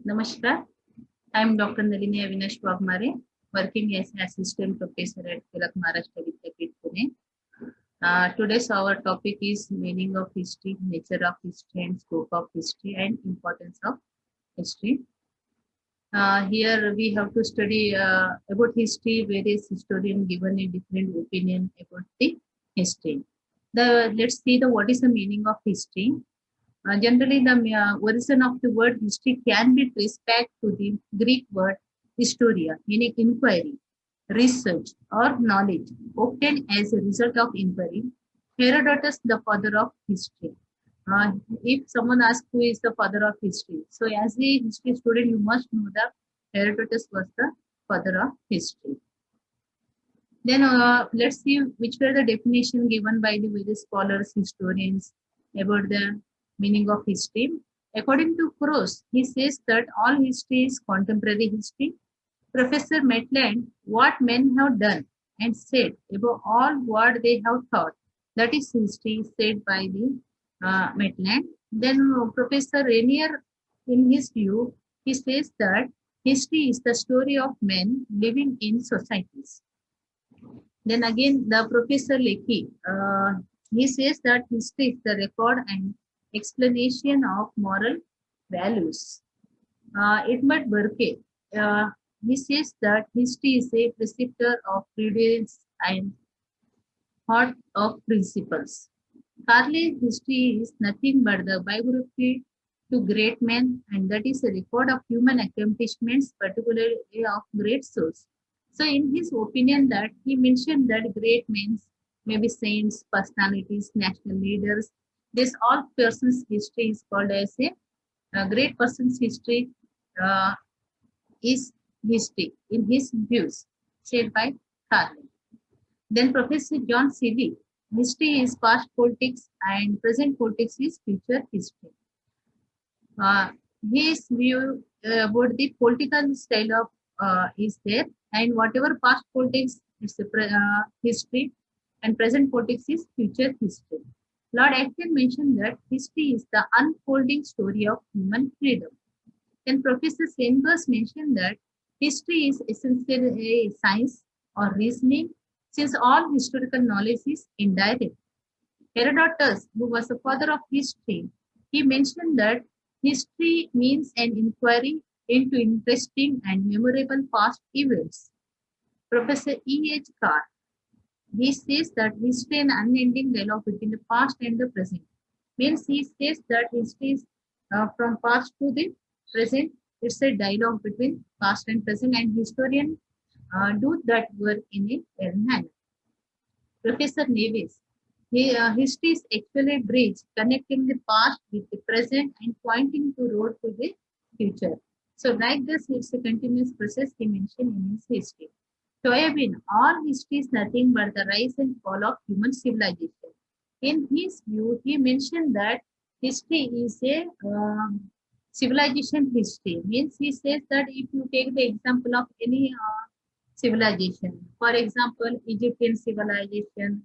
Namaskar. I am Dr. Nalini Avinash Wagmare, working as assistant professor at Tilak Maharashtra Vidyapeeth, Pune. Today's our topic is meaning of history, nature of history, and scope of history, and importance of history. Here we have to study about history. Various historians given a different opinion about the history. Let's see the what is the meaning of history. Generally, the origin of the word history can be traced back to the Greek word historia, meaning inquiry, research, or knowledge obtained as a result of inquiry. Herodotus, the father of history. Uh, if someone asks who is the father of history, so as a history student, you must know that Herodotus was the father of history. Then let's see which were the definition given by the various scholars, historians about the meaning of history. According to Cross, he says that all history is contemporary history. Professor Maitland, what men have done and said about all what they have thought, that is history said by the Maitland. Then Professor Rainier, in his view, he says that history is the story of men living in societies. Then again, the Professor Lecky, he says that history is the record and explanation of moral values. Edmund Burke, he says that history is a preceptor of prudence and heart of principles. Carlyle's history is nothing but the biography to great men, and that is a record of human accomplishments, particularly of great souls. So, in his opinion, that he mentioned that great men may be saints, personalities, national leaders. This all persons' history is called as a great person's history uh, is history in his views, shared by Carlyle. Then Professor John Seeley, history is past politics and present politics is future history. Uh, his view about the political style of is there, and whatever past politics is history, and present politics is future history. Lord Acton mentioned that history is the unfolding story of human freedom. Then Professor Sanders mentioned that history is essentially a science or reasoning, since all historical knowledge is indirect. Herodotus, who was the father of history, he mentioned that history means an inquiry into interesting and memorable past events. Professor E.H. Carr, he says that history is an unending dialogue between the past and the present. Means he says that history is from past to the present. It's a dialogue between past and present, and historians do that work in a well manner. Professor Nevis, history is actually a bridge connecting the past with the present and pointing to road to the future. So like this, it's a continuous process he mentioned in his history. Toyabin, all history is nothing but the rise and fall of human civilization. In his view, he mentioned that history is a civilization history. Means he says that if you take the example of any civilization, for example, Egyptian civilization,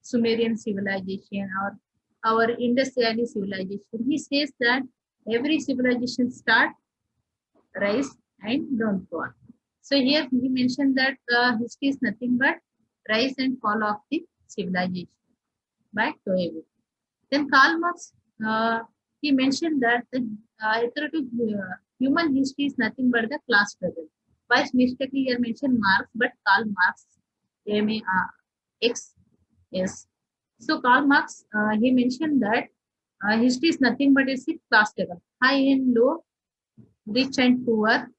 Sumerian civilization, or our Indus Valley civilization, he says that every civilization start, rise, and downfall. So here he mentioned that history is nothing but rise and fall of the civilization by Toevi. Then Karl Marx, he mentioned that the human history is nothing but the class struggle. By mistakenly here mentioned Marx, but Karl Marx, M-A-X, yes. So Karl Marx, he mentioned that history is nothing but a class struggle. High and low, rich and poor,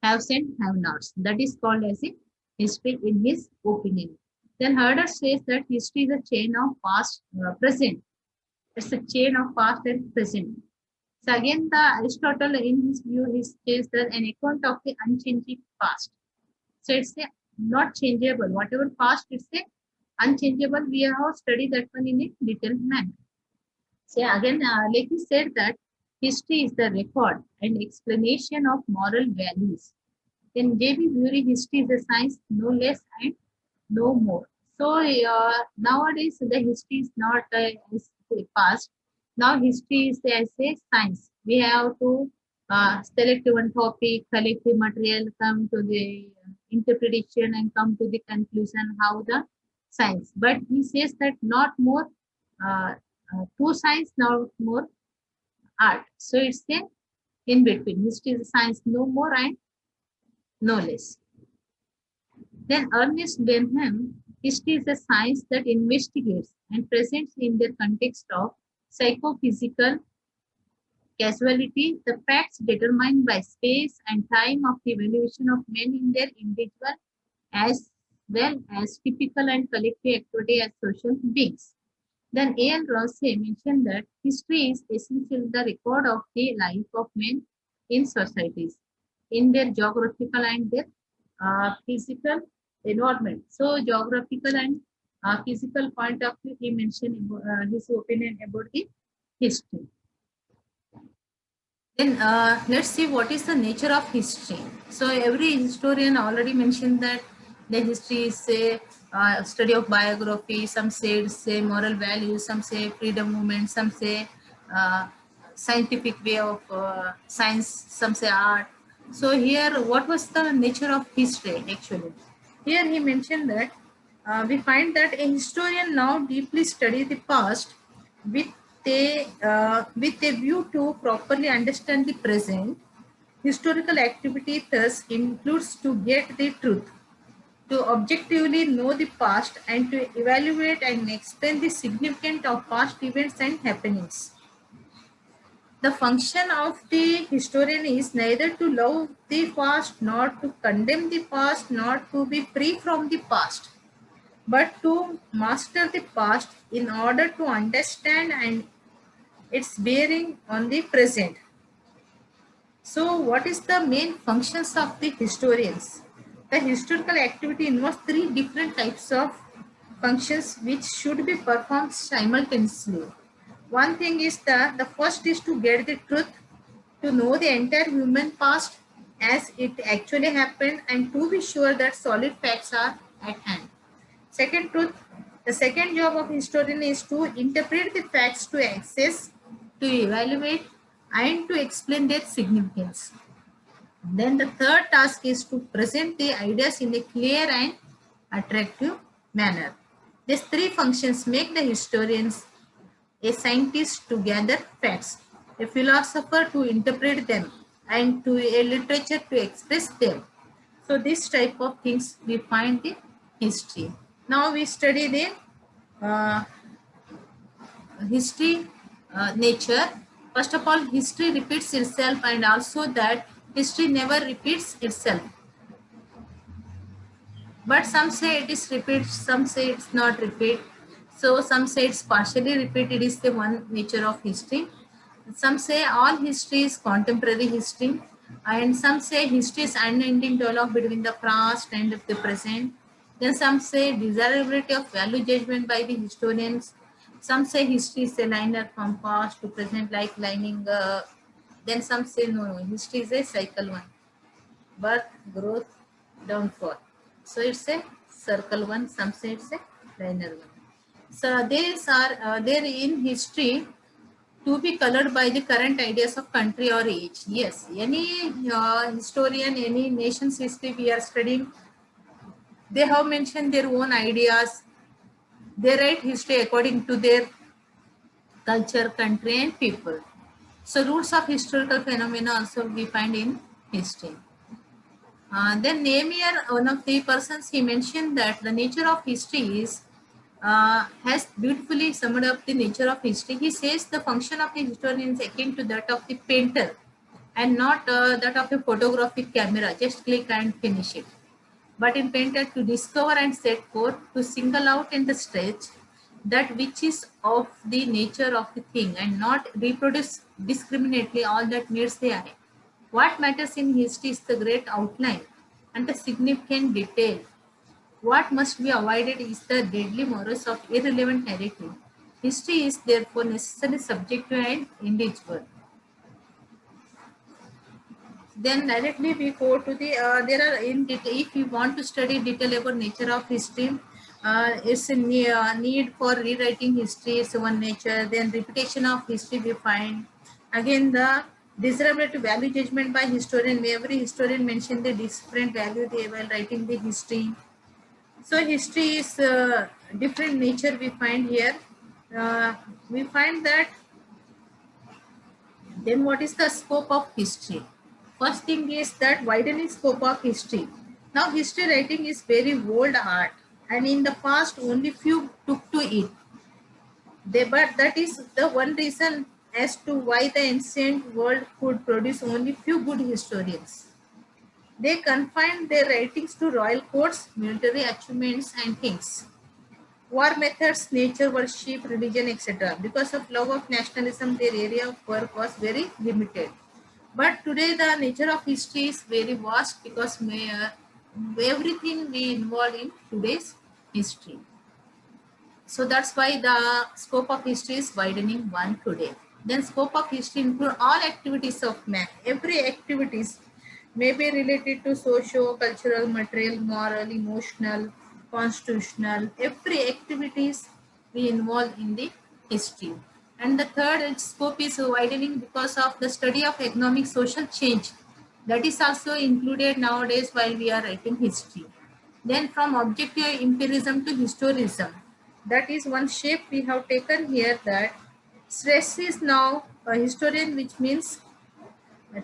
haves and have-nots. That is called as a history in his opinion. Then Herder says that history is a chain of past, present. It's a chain of past and present. So again, the Aristotle in his view, he says that an account of the unchanging past. So it's a not changeable. Whatever past, it's a unchangeable. We have studied that one in a detailed manner. So again, like he said that history is the record and explanation of moral values. Then J.B. Bury, history is a science, no less and no more. So nowadays the history is not is past. Now history is as a science. We have to select one topic, collect the material, come to the interpretation, and come to the conclusion how the science. But he says that not more true science, not more art. So it's a in between. History is a science, no more and no less. Then Ernest Bentham, history is a science that investigates and presents in the context of psychophysical causality, the facts determined by space and time of the evaluation of men in their individual as well as typical and collective activity as social beings. Then A.L. Rosset mentioned that history is essentially the record of the life of men in societies, in their geographical and their physical environment. So, geographical and physical point of view, he mentioned his opinion about the history. Then let's see what is the nature of history. So every historian already mentioned that the history is a study of biography. Some say it's a moral values, some say freedom movement, some say scientific way of science, some say art. So here, what was the nature of history actually? Here he mentioned that we find that a historian now deeply study the past with with a view to properly understand the present. Historical activity thus includes to get the truth, to objectively know the past, and to evaluate and explain the significance of past events and happenings. The function of the historian is neither to love the past, nor to condemn the past, nor to be free from the past, but to master the past in order to understand and its bearing on the present. So, what is the main functions of the historians? The historical activity involves three different types of functions which should be performed simultaneously. One thing is the first is to get the truth, to know the entire human past as it actually happened, and to be sure that solid facts are at hand. Second truth, the second job of historian is to interpret the facts, to access, to evaluate, and to explain their significance. Then the third task is to present the ideas in a clear and attractive manner. These three functions make the historians a scientist to gather facts, a philosopher to interpret them, and to a literature to express them. So this type of things we find in history. Now we study the uh, history nature. First of all, history repeats itself, and also that history never repeats itself. But some say it is repeat, some say it's not repeat. So some say it's partially repeat. It is the one nature of history. Some say all history is contemporary history, and some say history is unending dialogue between the past and the present. Then some say desirability of value judgment by the historians. Some say history is a liner from past to present, like lining. Then some say no, history is a cycle one: birth, growth, downfall. So it's a circle one. Some say it's a linear one. So these are there in history to be colored by the current ideas of country or age. Yes, any historian, any nation's history we are studying, they have mentioned their own ideas. They write history according to their culture, country, and people. So roots of historical phenomena also we find in history. Then name here one of the persons he mentioned that the nature of history is has beautifully summed up the nature of history. He says the function of the historian is akin to that of the painter and not that of a photographic camera, just click and finish it. But in painter to discover and set forth, to single out and stretch that which is of the nature of the thing and not reproduce discriminately all that meets the eye. What matters in history is the great outline and the significant detail. What must be avoided is the deadly morals of irrelevant narrative. History is therefore necessarily subjective and individual. Then directly we go to the there are in detail, if you want to study detail about nature of history, it's a need for rewriting history is one nature. Then repetition of history we find again the Disruptive value judgment by historian. Every historian mentioned the different value they while writing the history. So history is different nature we find here. We find that then what is the scope of history? First thing is that widening scope of history. Now history writing is very old art and in the past only few took to it. But that is the one reason as to why the ancient world could produce only few good historians. They confined their writings to royal courts, military achievements and kings. War methods, nature worship, religion, etc. Because of love of nationalism, their area of work was very limited. But today the nature of history is very vast because everything we involve in today's history. So that's why the scope of history is widening one today. Then scope of history include all activities of man. Every activities may be related to socio, cultural, material, moral, emotional, constitutional. Every activities we involve in the history. And the third scope is widening because of the study of economic social change. That is also included nowadays while we are writing history. Then from objective empiricism to historicism. That is one shape we have taken here that stress is now a historian, which means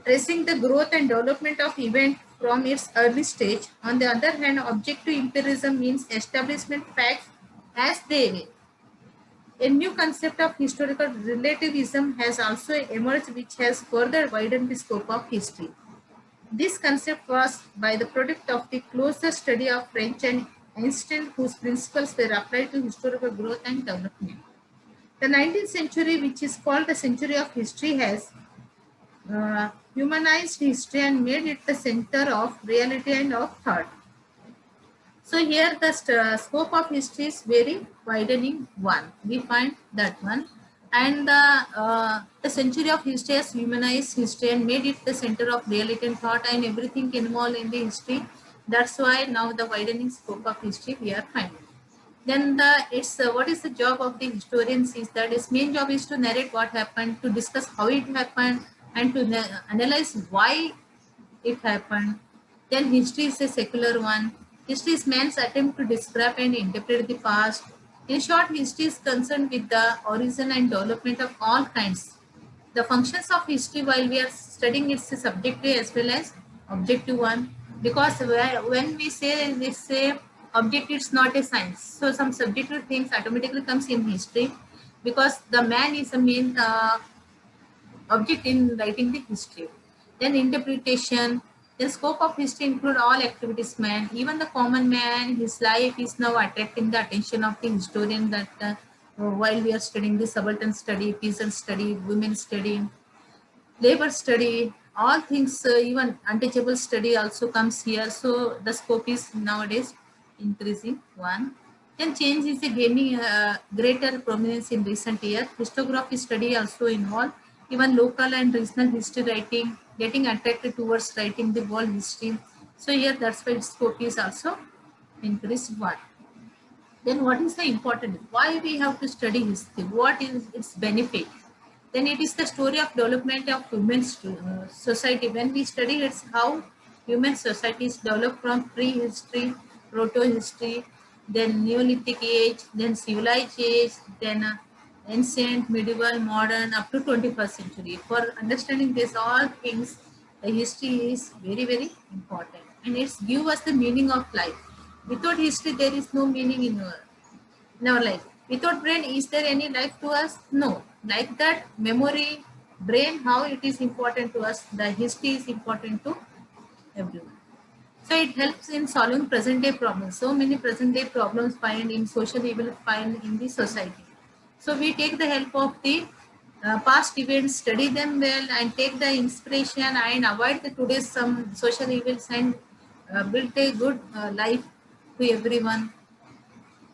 tracing the growth and development of event from its early stage. On the other hand, objective empiricism means establishment facts as they were. A new concept of historical relativism has also emerged, which has further widened the scope of history. This concept was by the product of the closer study of French and Einstein, whose principles were applied to historical growth and development. The 19th century, which is called the century of history, has humanized history and made it the center of reality and of thought. So here the scope of history is very widening one. We find that one. And the century of history has humanized history and made it the center of reality and thought and everything involved in the history. That's why now the widening scope of history we are finding. Then what is the job of the historians is that its main job is to narrate what happened, to discuss how it happened, and to analyze why it happened. Then history is a secular one. History is man's attempt to describe and interpret the past. In short, history is concerned with the origin and development of all kinds. The functions of history while we are studying it's a subjective as well as objective one, because when we say this objective, it's not a science. So some subjective things automatically comes in history because the man is the main object in writing the history. Then interpretation. The scope of history include all activities man, even the common man, his life is now attracting the attention of the historian that while we are studying the subaltern study, peasant study, women study, labor study, all things, even untouchable study also comes here. So the scope is nowadays increasing one. Then change is gaining greater prominence in recent years. Historiography study also involved. Even local and regional history writing, getting attracted towards writing the world history. So here that's why its scope is also increased one. Then what is the important? Why we have to study history? What is its benefit? Then it is the story of development of human society. When we study it's how human societies develop from prehistory, proto-history, then Neolithic age, then civilized age, then ancient, medieval, modern, up to 21st century. For understanding this all things, the history is very, very important. And it's give us the meaning of life. Without history, there is no meaning in our life. Without brain, is there any life to us? No. Like that, memory, brain, how it is important to us, the history is important to everyone. So it helps in solving present day problems. So many present day problems find in social evil, find in the society. So we take the help of the past events, study them well, and take the inspiration and avoid the today's some social evils and build a good life to everyone.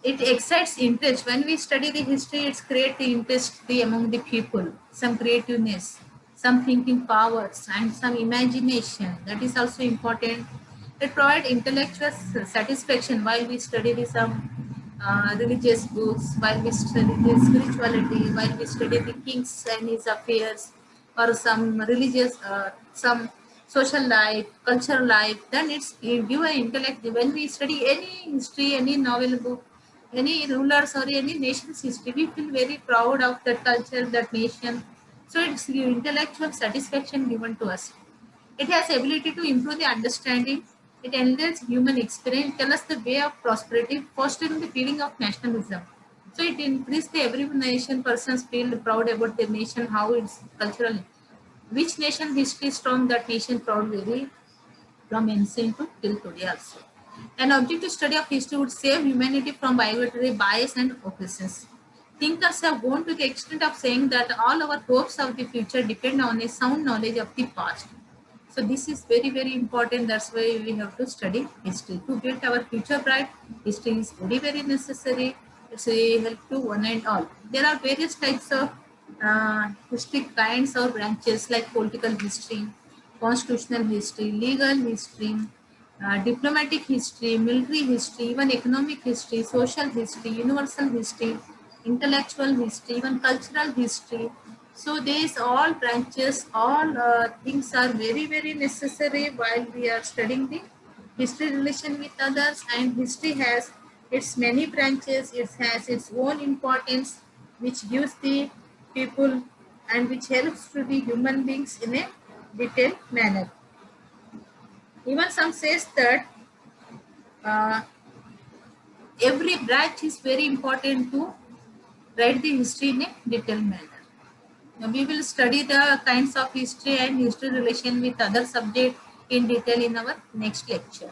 It excites interest. When we study the history, it's create the interest among the people, some creativeness, some thinking powers, and some imagination. That is also important. It provides intellectual satisfaction while we study some religious books, while we study the spirituality, while we study the kings and his affairs, or some religious, some social life, cultural life, then it's give an intellect. When we study any history, any novel book, any rulers or any nation's history, we feel very proud of that culture, that nation. So it's intellectual satisfaction given to us. It has ability to improve the understanding. It enhances human experience, tell us the way of prosperity, fostering the feeling of nationalism. So it increases the every nation person's feel proud about their nation, how it's cultural. Which nation history strong, that nation proud very from ancient to till today also. An objective study of history would save humanity from bigoted bias and oppressions. Thinkers have gone to the extent of saying that all our hopes of the future depend on a sound knowledge of the past. So this is very, very important. That's why we have to study history. To get our future bright, history is very, very necessary. It's a help to one and all. There are various types of history kinds or branches like political history, constitutional history, legal history, diplomatic history, military history, even economic history, social history, universal history, intellectual history, even cultural history. So these all branches, all things are very, very necessary while we are studying the history relation with others. And history has its many branches, it has its own importance, which gives the people and which helps to the human beings in a detailed manner. Even some says that uh, every branch is very important to write the history in a detailed manner. Now, we will study the kinds of history and history relation with other subject in detail in our next lecture.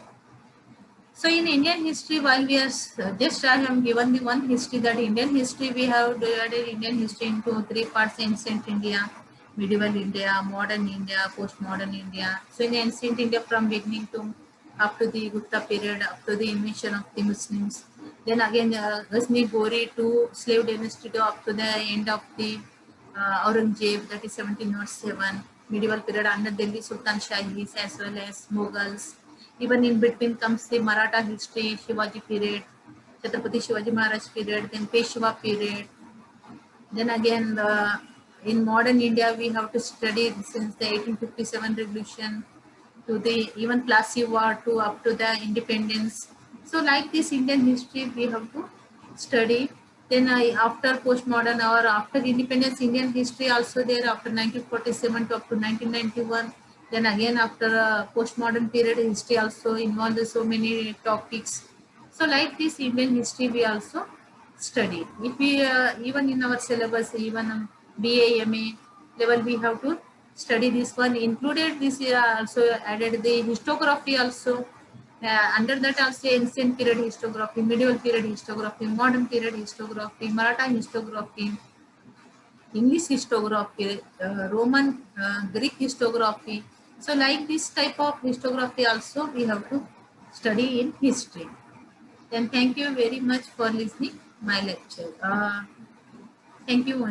So in Indian history, while we are just I have given the one history, that Indian history we have divided Indian history into three parts: ancient India, medieval India, modern India, postmodern India. So in ancient India, from beginning to up to the Gupta period, up to the invasion of the Muslims. Then again Ghazni Gori to slave dynasty to up to the end of the Aurangzeb, that is 1707. Medieval period under Delhi Sultan Shahis as well as Mughals. Even in between comes the Maratha history, Shivaji period, Chhatrapati Shivaji Maharaj period, then Peshwa period. Then again, in modern India, we have to study since the 1857 revolution to the even Plassey War to up to the independence. So like this Indian history, we have to study. Then after postmodern or after independence, Indian history also there after 1947 to up to 1991. Then again after postmodern period, history also involved so many topics. So like this Indian history, we also study. If we even in our syllabus, even BA, MA level, we have to study this one. Included this year also added the historiography also. Under that also ancient period historiography, medieval period historiography, modern period historiography, Maratha historiography, English historiography, Roman, Greek historiography. So like this type of historiography also we have to study in history. Then thank you very much for listening my lecture. Thank you.